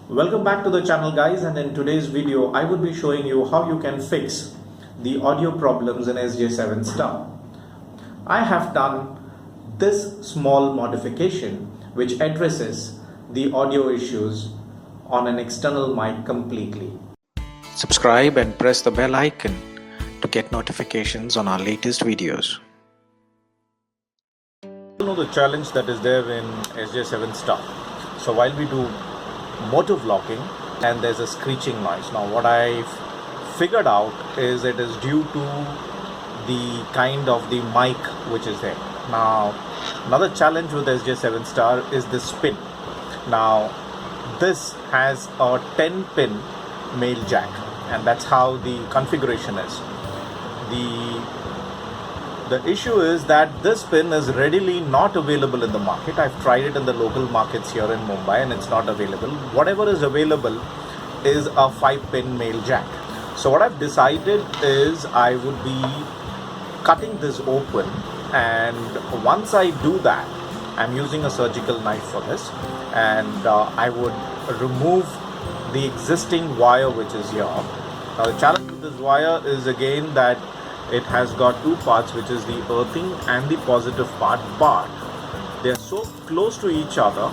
Welcome back to the channel guys, and in today's video I would be showing you how you can fix the audio problems in SJ7 Star. I have done this small modification which addresses the audio issues on an external mic completely. Subscribe and press the bell icon to get notifications on our latest videos. You know the challenge that is there in SJ7 Star. So while we do motor vlogging and there's a screeching noise. Now what I've figured out is it is due to the kind of the mic which is there. Now another challenge with SJ7 Star is this pin. Now this has a 10 pin male jack, and that's how the configuration is. The issue is that this pin is readily not available in the market. I've tried it in the local markets here in Mumbai and it's not available. Whatever is available is a 5-pin male jack. So what I've decided is I would be cutting this open, and once I do that, I'm using a surgical knife for this, and I would remove the existing wire which is here. Now the challenge with this wire is again that it has got two parts, which is the earthing and the positive part, but they are so close to each other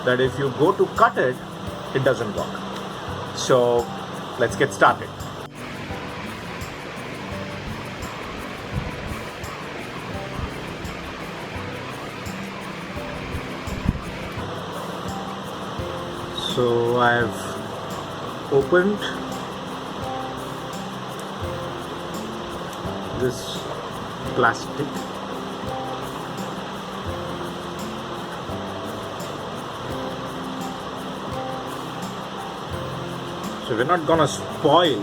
that if you go to cut it, it doesn't work. So let's get started. So I've opened this plastic. So we're not gonna spoil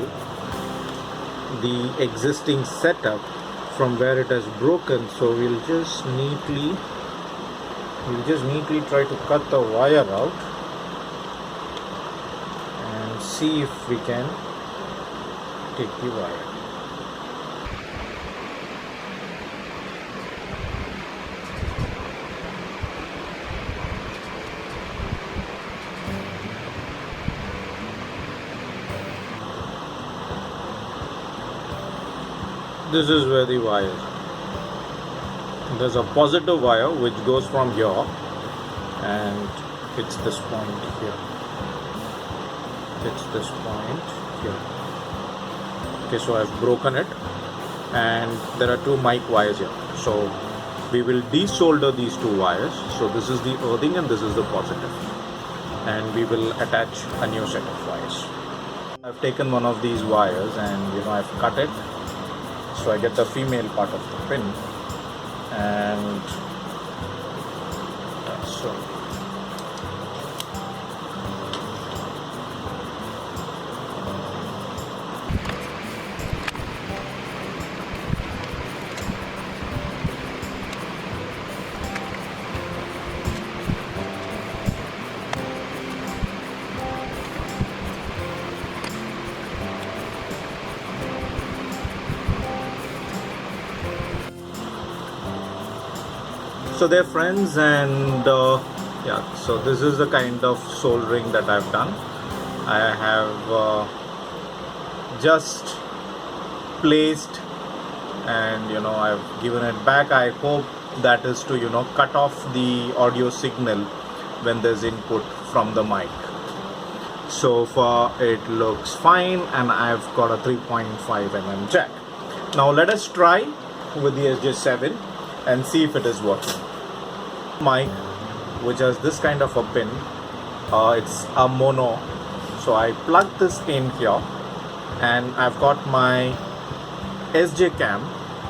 the existing setup from where it has broken, so we'll just neatly try to cut the wire out and see if we can take the wire. This is where the wire is. There's a positive wire which goes from here and hits this point here. Hits this point here. Okay, so I've broken it, and there are two mic wires here. So we will desolder these two wires. So this is the earthing and this is the positive, and we will attach a new set of wires. I've taken one of these wires and I've cut it. So I get the female part of the pin, and so So they're friends, and so this is the kind of soldering that I've done. I have just placed, and I've given it back. I hope that is to cut off the audio signal when there's input from the mic. So far it looks fine, and I've got a 3.5 mm jack. Now let us try with the SJ7 and see if it is working. Mic which has this kind of a pin, it's a mono, so I plug this in here, and I've got my SJ cam,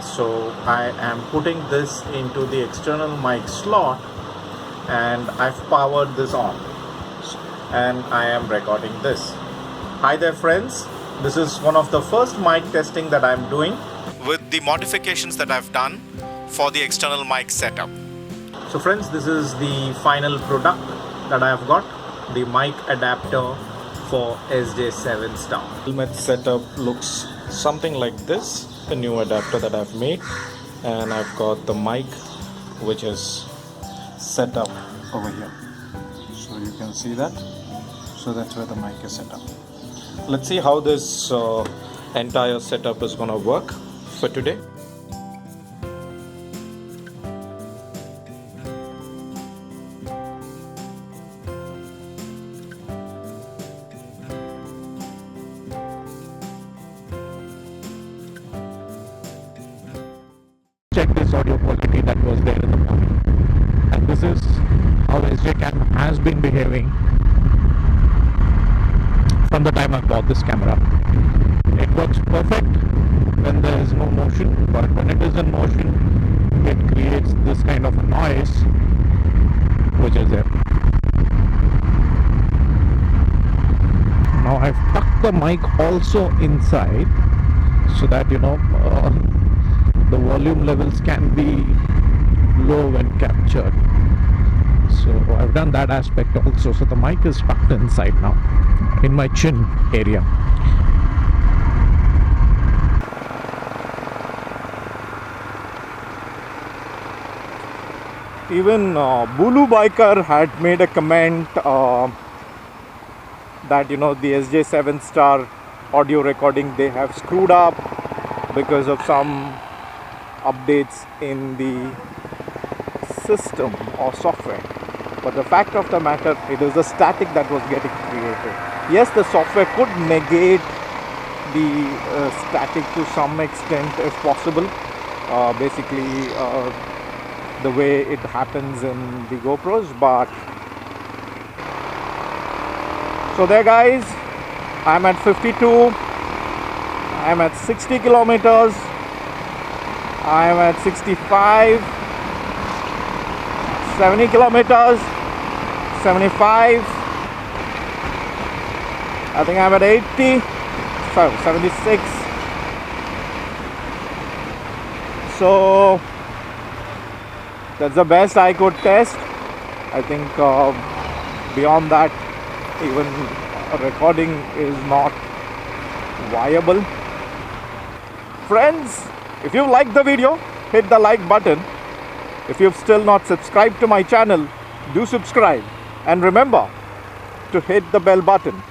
so I am putting this into the external mic slot, and I've powered this on, and I am recording this. Hi there friends, this is one of the first mic testing that I'm doing with the modifications that I've done for the external mic setup. So friends, this is the final product that I have got, the mic adapter for SJ7 Star. Helmet setup looks something like this, the new adapter that I've made, and I've got the mic which is set up over here. So you can see that. So that's where the mic is set up. Let's see how this entire setup is gonna work for today. Check this audio quality that was there in the morning, and this is how SJ Cam has been behaving from the time I bought this camera. It works perfect when there is no motion, but when it is in motion it creates this kind of a noise which is there. Now I've tucked the mic also inside so that the volume levels can be low when captured. So I've done that aspect also. So the mic is tucked inside now in my chin area. Even Bulu Biker had made a comment that the SJ7 Star audio recording, they have screwed up because of some updates in the system or software. But the fact of the matter, it is the static that was getting created. Yes, the software could negate the static to some extent if possible. Basically the way it happens in the GoPros, but so there guys, I'm at 52, I'm at 60 kilometers, I'm at 65, 70 kilometers, 75, I think I'm at 80, 76. So that's the best I could test. I think beyond that, even a recording is not viable. Friends, if you like the video, hit the like button. If you've still not subscribed to my channel, do subscribe, and remember to hit the bell button.